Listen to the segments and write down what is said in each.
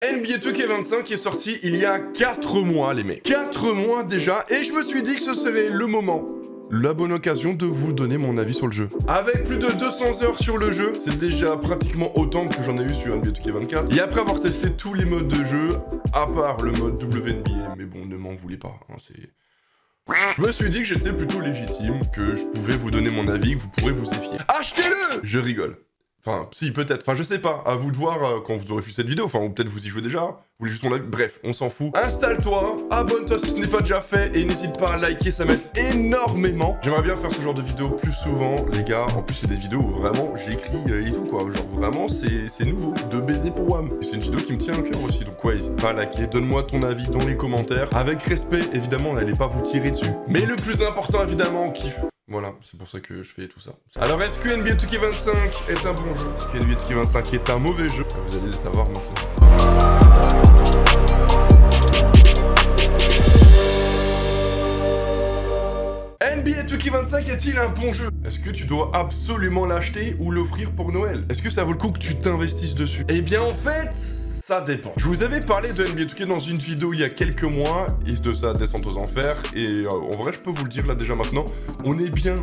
NBA 2K25 est sorti il y a 4 mois, les mecs. 4 mois déjà, et je me suis dit que ce serait le moment, la bonne occasion de vous donner mon avis sur le jeu. Avec plus de 200 heures sur le jeu, c'est déjà pratiquement autant que j'en ai eu sur NBA 2K24. Et après avoir testé tous les modes de jeu, à part le mode WNBA, mais bon, ne m'en voulez pas, hein, c'est... Je me suis dit que j'étais plutôt légitime, que je pouvais vous donner mon avis, que vous pourrez vous y fier. Achetez-le! Je rigole. Enfin, si, peut-être. Enfin, je sais pas. À vous de voir quand vous aurez vu cette vidéo. Enfin, ou peut-être vous y jouez déjà. Vous voulez juste mon avis. Bref, on s'en fout. Installe-toi, abonne-toi si ce n'est pas déjà fait. Et n'hésite pas à liker, ça m'aide énormément. J'aimerais bien faire ce genre de vidéo plus souvent, les gars. En plus, c'est des vidéos où vraiment j'écris et tout, quoi. Genre, vraiment, c'est nouveau. De baiser pour WAM. Et c'est une vidéo qui me tient à cœur aussi. Donc, ouais, n'hésite pas à liker. Donne-moi ton avis dans les commentaires. Avec respect, évidemment, n'allez pas vous tirer dessus. Mais le plus important, évidemment, kiffe. Voilà, c'est pour ça que je fais tout ça. Alors, est-ce que NBA 2K25 est un bon jeu? Est-ce que NBA 2K25 est un mauvais jeu? Vous allez le savoir maintenant. NBA 2K25 est-il un bon jeu? Est-ce que tu dois absolument l'acheter ou l'offrir pour Noël? Est-ce que ça vaut le coup que tu t'investisses dessus? Eh bien, en fait... ça dépend. Je vous avais parlé de NBA 2K dans une vidéo il y a quelques mois, et de sa descente aux enfers, et en vrai, je peux vous le dire là déjà maintenant, on est bien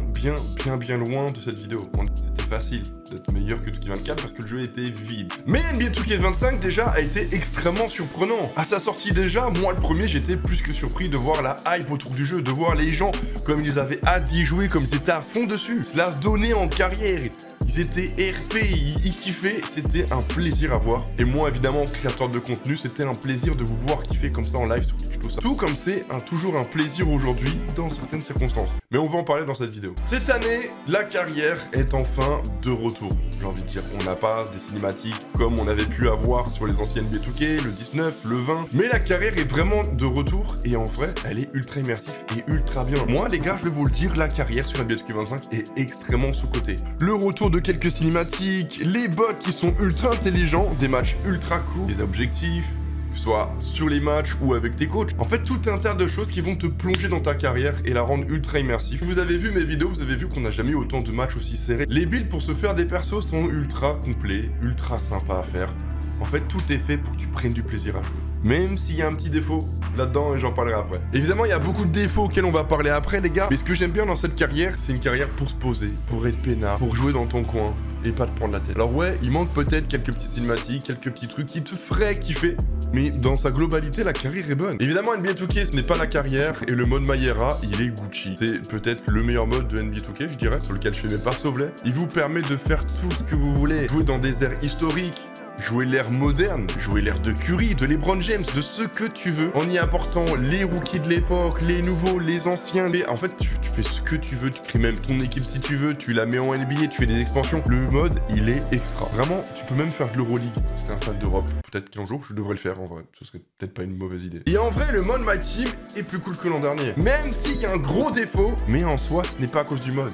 loin de cette vidéo. C'était facile d'être meilleur que 2K24 parce que le jeu était vide. Mais NBA 2K25 déjà a été extrêmement surprenant. À sa sortie déjà, moi le premier, j'étais plus que surpris de voir la hype autour du jeu, de voir les gens comme ils avaient hâte d'y jouer, comme ils étaient à fond dessus. Cela donnait en carrière. Ils étaient RP, ils kiffaient, c'était un plaisir à voir. Et moi, évidemment, créateur de contenu, c'était un plaisir de vous voir kiffer comme ça en live sur Twitch, tout ça. Tout comme c'est toujours un plaisir aujourd'hui dans certaines circonstances. Mais on va en parler dans cette vidéo. Cette année, la carrière est enfin de retour. J'ai envie de dire, on n'a pas des cinématiques comme on avait pu avoir sur les anciennes NBA 2K, le 19, le 20. Mais la carrière est vraiment de retour et en vrai, elle est ultra immersive et ultra bien. Moi, les gars, je vais vous le dire, la carrière sur NBA 2K25 est extrêmement sous-cotée. Le retour de quelques cinématiques, les bots qui sont ultra intelligents, des matchs ultra cool, des objectifs, que ce soit sur les matchs ou avec tes coachs. En fait, tout un tas de choses qui vont te plonger dans ta carrière et la rendre ultra immersive. Vous avez vu mes vidéos, vous avez vu qu'on n'a jamais eu autant de matchs aussi serrés. Les builds pour se faire des persos sont ultra complets, ultra sympas à faire. En fait, tout est fait pour que tu prennes du plaisir à jouer. Même s'il y a un petit défaut là-dedans, et j'en parlerai après. Évidemment, il y a beaucoup de défauts auxquels on va parler après, les gars. Mais ce que j'aime bien dans cette carrière, c'est une carrière pour se poser, pour être peinard, pour jouer dans ton coin et pas te prendre la tête. Alors ouais, il manque peut-être quelques petites cinématiques, quelques petits trucs qui te feraient kiffer. Mais dans sa globalité, la carrière est bonne. Évidemment, NBA 2K, ce n'est pas la carrière, et le mode Mayera, il est Gucci. C'est peut-être le meilleur mode de NBA 2K, je dirais, sur lequel je fais mes parts sauvelets. Il vous permet de faire tout ce que vous voulez. Jouer dans des airs historiques, jouer l'ère moderne, jouer l'ère de Curry, de LeBron James, de ce que tu veux, en y apportant les rookies de l'époque, les nouveaux, les anciens, En fait, tu fais ce que tu veux, tu crées même ton équipe si tu veux, tu la mets en NBA, tu fais des expansions. Le mode, il est extra. Vraiment, tu peux même faire de l'Euroleague. Si t'es un fan d'Europe, peut-être qu'un jour, je devrais le faire, en vrai. Ce serait peut-être pas une mauvaise idée. Et en vrai, le mode My Team est plus cool que l'an dernier. Même s'il y a un gros défaut, mais en soi, ce n'est pas à cause du mode.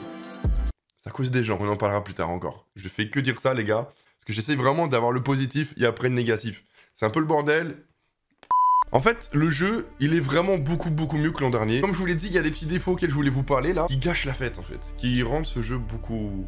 C'est à cause des gens. On en parlera plus tard encore. Je fais que dire ça, les gars. Parce que j'essaie vraiment d'avoir le positif et après le négatif. C'est un peu le bordel. En fait, le jeu, il est vraiment beaucoup mieux que l'an dernier. Comme je vous l'ai dit, il y a des petits défauts auxquels je voulais vous parler là, qui gâchent la fête en fait. Qui rendent ce jeu beaucoup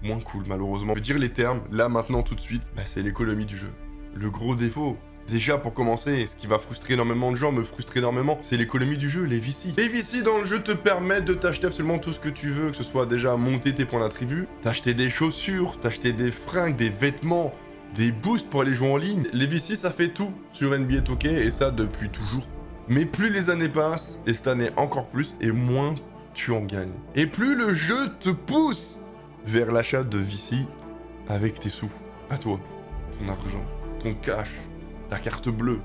moins cool malheureusement. Je veux dire les termes, là maintenant tout de suite, bah, c'est l'économie du jeu. Le gros défaut, déjà pour commencer, ce qui va frustrer énormément de gens, me frustre énormément, c'est l'économie du jeu, les VC. Les VC dans le jeu te permettent de t'acheter absolument tout ce que tu veux, que ce soit déjà monter tes points d'attribut, t'acheter des chaussures, t'acheter des fringues, des vêtements, des boosts pour aller jouer en ligne. Les VC ça fait tout sur NBA 2K et ça depuis toujours. Mais plus les années passent, et cette année encore plus, et moins tu en gagnes. Et plus le jeu te pousse vers l'achat de VC avec tes sous, à toi, ton argent, ton cash, ta carte bleue,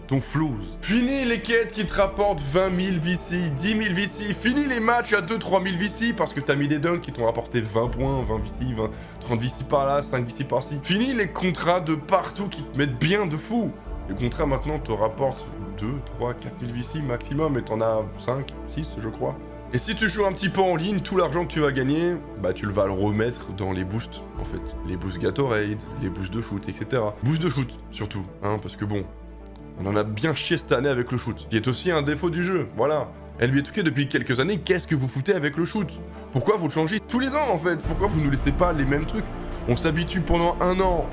ton flouze. Fini les quêtes qui te rapportent 20 000 VC, 10 000 VC. Fini les matchs à 2-3 000 VC parce que t'as mis des dunks qui t'ont rapporté 20 points, 20 VC, 20, 30 VC par là, 5 VC par-ci. Fini les contrats de partout qui te mettent bien de fou. Les contrats maintenant te rapportent 2, 3, 4 000 VC maximum et t'en as 5, 6 je crois. Et si tu joues un petit peu en ligne, tout l'argent que tu vas gagner, bah tu vas le remettre dans les boosts, en fait. Les boosts Gatorade, les boosts de shoot, etc. Boosts de shoot, surtout, hein, parce que bon, on en a bien chié cette année avec le shoot, qui est aussi un défaut du jeu, voilà. NBA 2K depuis quelques années, qu'est-ce que vous foutez avec le shoot? Pourquoi vous le changez tous les ans, en fait? Pourquoi vous nous laissez pas les mêmes trucs? On s'habitue pendant un an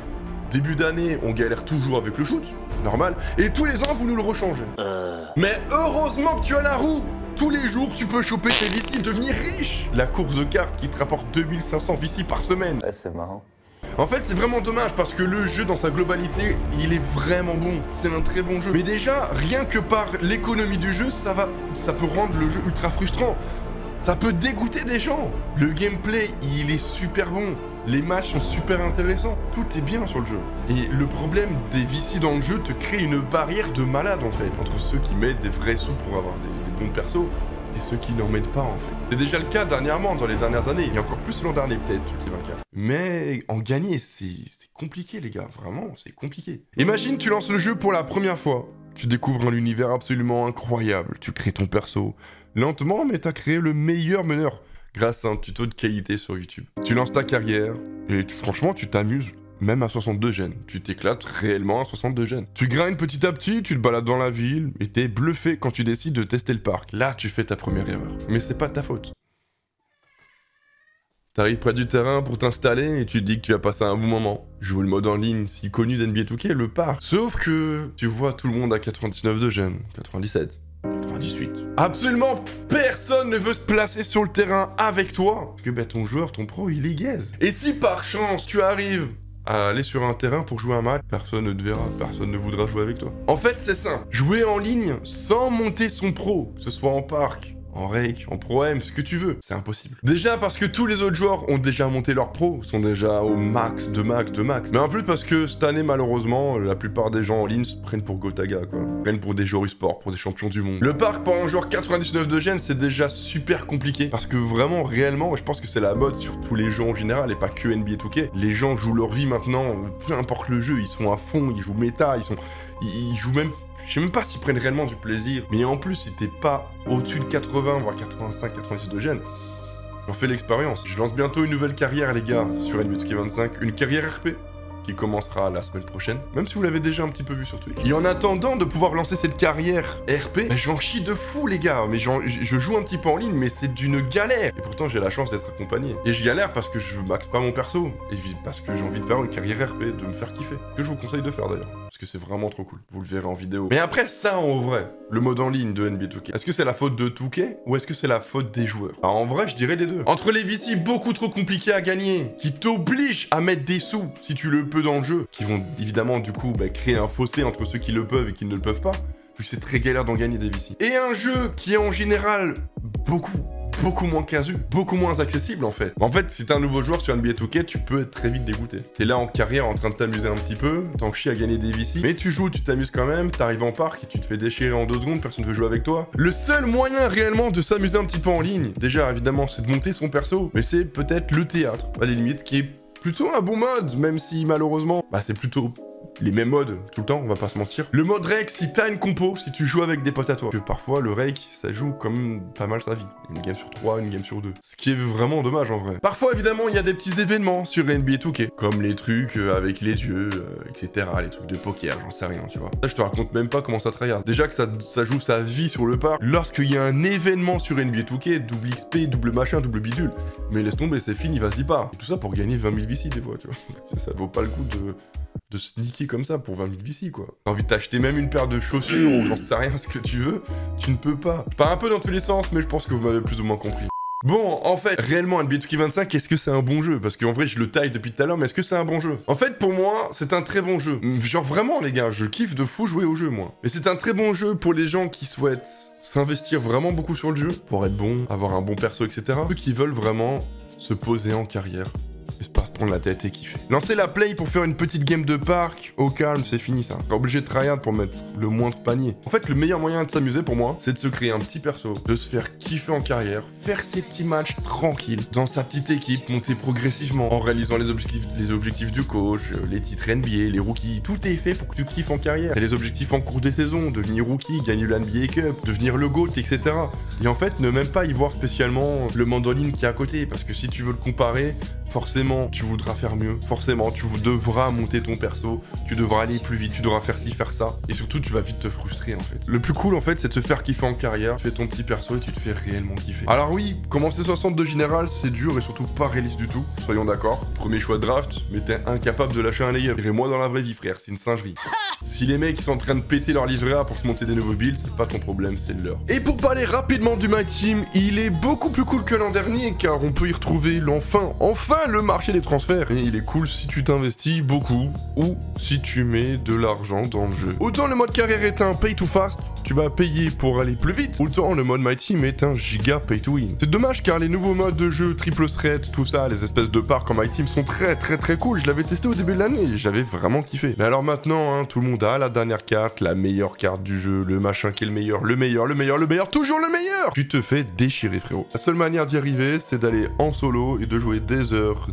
début d'année, on galère toujours avec le shoot, normal, et tous les ans, vous nous le rechangez. Mais heureusement que tu as la roue. Tous les jours, tu peux choper tes VC, devenir riche. La course de cartes qui te rapporte 2500 VC par semaine. Ouais, c'est marrant. En fait, c'est vraiment dommage parce que le jeu, dans sa globalité, il est vraiment bon. C'est un très bon jeu. Mais déjà, rien que par l'économie du jeu, ça peut rendre le jeu ultra frustrant. Ça peut dégoûter des gens. Le gameplay, il est super bon. Les matchs sont super intéressants. Tout est bien sur le jeu. Et le problème des VC dans le jeu te crée une barrière de malade, en fait, entre ceux qui mettent des vrais sous pour avoir des bons persos et ceux qui n'en mettent pas, en fait. C'est déjà le cas dernièrement, dans les dernières années, et encore plus l'an dernier, peut-être, Tuki 24. Mais en gagner, c'est compliqué, les gars. Vraiment, c'est compliqué. Imagine, tu lances le jeu pour la première fois. Tu découvres un univers absolument incroyable. Tu crées ton perso. Lentement, mais t'as créé le meilleur meneur grâce à un tuto de qualité sur YouTube. Tu lances ta carrière et franchement, tu t'amuses. Même à 62 gènes. Tu t'éclates réellement à 62 gènes. Tu grindes petit à petit, tu te balades dans la ville et t'es bluffé quand tu décides de tester le parc. Là, tu fais ta première erreur. Mais c'est pas de ta faute. T'arrives près du terrain pour t'installer et tu te dis que tu vas passer un bon moment. Jouer le mode en ligne si connu d'NBA 2K, le parc. Sauf que tu vois tout le monde à 99 de gènes, 97. 98. Absolument personne ne veut se placer sur le terrain avec toi. Parce que bah, ton joueur, ton pro, il est gaze. Et si par chance, tu arrives à aller sur un terrain pour jouer un match, personne ne te verra, personne ne voudra jouer avec toi. En fait, c'est simple. Jouer en ligne sans monter son pro, que ce soit en parc, en rake, en pro-M, ce que tu veux, c'est impossible. Déjà parce que tous les autres joueurs ont déjà monté leur pro, sont déjà au max de max de max. Mais en plus parce que cette année, malheureusement, la plupart des gens en ligne se prennent pour Gotaga, quoi. Se prennent pour des joueurs e-sport, pour des champions du monde. Le parc pour un joueur 99 de gènes, c'est déjà super compliqué. Parce que vraiment, réellement, je pense que c'est la mode sur tous les jeux en général, et pas que NBA 2K. Les gens jouent leur vie maintenant, peu importe le jeu, ils sont à fond, ils jouent méta, ils jouent même... Je sais même pas s'ils prennent réellement du plaisir. Mais en plus, si t'es pas au-dessus de 80, voire 85, 86 de gènes, j'en fais l'expérience. Je lance bientôt une nouvelle carrière, les gars, sur NBA 2K25. Une carrière RP qui commencera la semaine prochaine. Même si vous l'avez déjà un petit peu vu sur Twitch. Et en attendant de pouvoir lancer cette carrière RP, bah, j'en chie de fou, les gars. Mais je joue un petit peu en ligne, mais c'est d'une galère. Et pourtant, j'ai la chance d'être accompagné. Et je galère parce que je max pas mon perso. Et parce que j'ai envie de faire une carrière RP, de me faire kiffer. Que je vous conseille de faire, d'ailleurs. Parce que c'est vraiment trop cool. Vous le verrez en vidéo. Mais après ça, en vrai, le mode en ligne de NBA 2K, est-ce que c'est la faute de 2K ou est-ce que c'est la faute des joueurs? Bah, en vrai, je dirais les deux. Entre les VC beaucoup trop compliqués à gagner, qui t'obligent à mettre des sous, si tu le peux dans le jeu, qui vont évidemment, du coup, bah, créer un fossé entre ceux qui le peuvent et qui ne le peuvent pas, vu que c'est très galère d'en gagner des VC. Et un jeu qui est en général beaucoup moins casu, beaucoup moins accessible en fait. En fait, si t'es un nouveau joueur sur NBA 2K, tu peux être très vite dégoûté. T'es là en carrière en train de t'amuser un petit peu, t'en chies à gagner des VC, mais tu joues, tu t'amuses quand même, t'arrives en parc et tu te fais déchirer en 2 secondes, personne ne veut jouer avec toi. Le seul moyen réellement de s'amuser un petit peu en ligne, déjà évidemment, c'est de monter son perso, mais c'est peut-être le théâtre, à la limite, qui est plutôt un bon mode, même si malheureusement, bah c'est plutôt les mêmes modes tout le temps, on va pas se mentir. Le mode rake, si t'as une compo, si tu joues avec des potes à toi. Que parfois, le rake, ça joue comme pas mal sa vie. Une game sur 3, une game sur 2. Ce qui est vraiment dommage en vrai. Parfois, évidemment, il y a des petits événements sur NBA 2K. Comme les trucs avec les dieux, etc. Les trucs de poker, j'en sais rien, tu vois. Ça, je te raconte même pas comment ça tryhard. Déjà que ça joue sa vie sur le parc. Lorsqu'il y a un événement sur NBA 2K, double XP, double machin, double bidule. Mais laisse tomber, c'est fini, vas-y pas. Et tout ça pour gagner 20 000 VC des fois, tu vois. Ça vaut pas le coup de sneaker comme ça pour 20 000 VC, quoi. T'as envie de t'acheter même une paire de chaussures ou j'en sais rien, ce que tu veux, tu ne peux pas. Je pars un peu dans tous les sens, mais je pense que vous m'avez plus ou moins compris. Bon, en fait, réellement, NBA 2K25, est-ce que c'est un bon jeu? Parce qu'en vrai, je le taille depuis tout à l'heure, mais est-ce que c'est un bon jeu? En fait, pour moi, c'est un très bon jeu. Genre, vraiment, les gars, je kiffe de fou jouer au jeu, moi. Mais c'est un très bon jeu pour les gens qui souhaitent s'investir vraiment beaucoup sur le jeu, pour être bon, avoir un bon perso, etc. Ceux qui veulent vraiment se poser en carrière. Et se pas se prendre la tête et kiffer. Lancer la play pour faire une petite game de parc, au calme, c'est fini ça. T'es obligé de tryhard pour mettre le moindre panier. En fait, le meilleur moyen de s'amuser pour moi, c'est de se créer un petit perso, de se faire kiffer en carrière, faire ses petits matchs tranquilles, dans sa petite équipe, monter progressivement, en réalisant les objectifs du coach, les titres NBA, les rookies, tout est fait pour que tu kiffes en carrière. T'as les objectifs en cours des saisons, devenir rookie, gagner le NBA Cup, devenir le GOAT, etc. Et en fait, ne même pas y voir spécialement le mode en ligne qui est à côté, parce que si tu veux le comparer, forcément, tu voudras faire mieux. Forcément, tu devras monter ton perso, tu devras aller plus vite, tu devras faire ci, faire ça. Et surtout, tu vas vite te frustrer en fait. Le plus cool en fait, c'est de se faire kiffer en carrière. Tu fais ton petit perso et tu te fais réellement kiffer. Alors oui, commencer 62 général, c'est dur et surtout pas réaliste du tout. Soyons d'accord. Premier choix de draft, mais t'es incapable de lâcher un layer. Et moi dans la vraie vie, frère, c'est une singerie. Si les mecs sont en train de péter leur livret A pour se monter des nouveaux builds, c'est pas ton problème, c'est le leur. Et pour parler rapidement du My Team, il est beaucoup plus cool que l'an dernier, car on peut y retrouver enfin le marché des transferts. Et il est cool si tu t'investis beaucoup, ou si tu mets de l'argent dans le jeu. Autant le mode carrière est un pay to fast, tu vas payer pour aller plus vite, autant le mode My Team est un giga pay to win. C'est dommage car les nouveaux modes de jeu, triple threat, tout ça, les espèces de parcs en My Team sont très cool. Je l'avais testé au début de l'année et j'avais vraiment kiffé. Mais alors maintenant, hein, tout le monde a la dernière carte, la meilleure carte du jeu, le machin qui est le meilleur, toujours le meilleur. Tu te fais déchirer, frérot. La seule manière d'y arriver, c'est d'aller en solo et de jouer des heures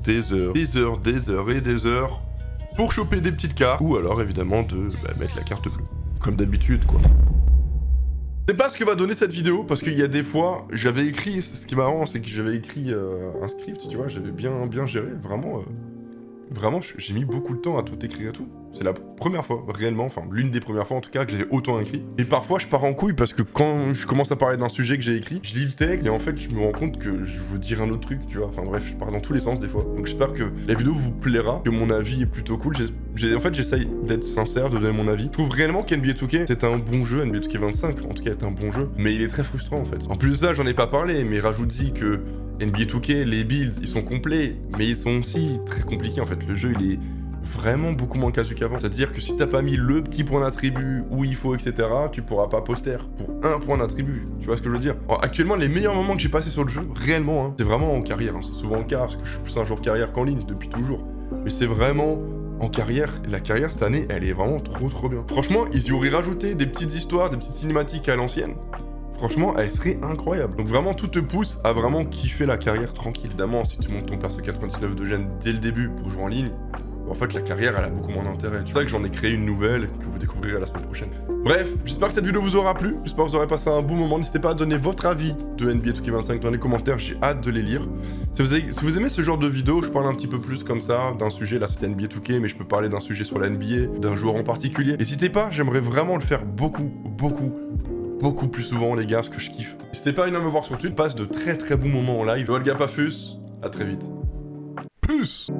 pour choper des petites cartes, ou alors évidemment de mettre la carte bleue. Comme d'habitude, quoi. C'est pas ce que va donner cette vidéo, parce qu'il y a des fois, j'avais écrit, ce qui est marrant, c'est que j'avais écrit un script, tu vois, j'avais bien géré, vraiment, j'ai mis beaucoup de temps à tout écrire et tout. C'est la première fois, réellement, enfin l'une des premières fois en tout cas, que j'ai autant écrit. Et parfois je pars en couille parce que quand je commence à parler d'un sujet que j'ai écrit, je lis le texte et en fait je me rends compte que je veux dire un autre truc, tu vois. Enfin bref, je pars dans tous les sens des fois. Donc j'espère que la vidéo vous plaira, que mon avis est plutôt cool. En fait j'essaye d'être sincère, de donner mon avis. Je trouve réellement qu'NBA 2K, c'est un bon jeu, NBA 2K 25 en tout cas est un bon jeu, mais il est très frustrant en fait. En plus de ça, j'en ai pas parlé, mais rajoute-y que NBA 2K, les builds, ils sont complets, mais ils sont aussi très compliqués en fait. Le jeu, il est vraiment beaucoup moins casu qu'avant. C'est-à-dire que si t'as pas mis le petit point d'attribut où il faut, etc., tu pourras pas poster pour un point d'attribut. Tu vois ce que je veux dire? Alors, actuellement, les meilleurs moments que j'ai passés sur le jeu, réellement, hein, c'est vraiment en carrière. Hein. C'est souvent le cas, parce que je suis plus un joueur carrière qu'en ligne depuis toujours. Mais c'est vraiment en carrière. Et la carrière, cette année, elle est vraiment trop bien. Franchement, ils y auraient rajouté des petites histoires, des petites cinématiques à l'ancienne. Franchement, elle serait incroyable. Donc vraiment, tout te pousse à vraiment kiffer la carrière tranquille. Évidemment, si tu montes ton perso 99 de gène dès le début pour jouer en ligne, en fait, la carrière, elle a beaucoup moins d'intérêt. C'est pour ça que j'en ai créé une nouvelle que vous découvrirez la semaine prochaine. Bref, j'espère que cette vidéo vous aura plu. J'espère que vous aurez passé un bon moment. N'hésitez pas à donner votre avis de NBA 2K25 dans les commentaires. J'ai hâte de les lire. Si vous aimez ce genre de vidéo, je parle un petit peu plus comme ça d'un sujet. Là, c'était NBA 2K, mais je peux parler d'un sujet sur la NBA, d'un joueur en particulier. N'hésitez pas, j'aimerais vraiment le faire beaucoup plus souvent, les gars, parce que je kiffe. N'hésitez pas à venir me voir sur Twitch. Passe de très bons moments en live. Olga Pafus, à très vite. Plus.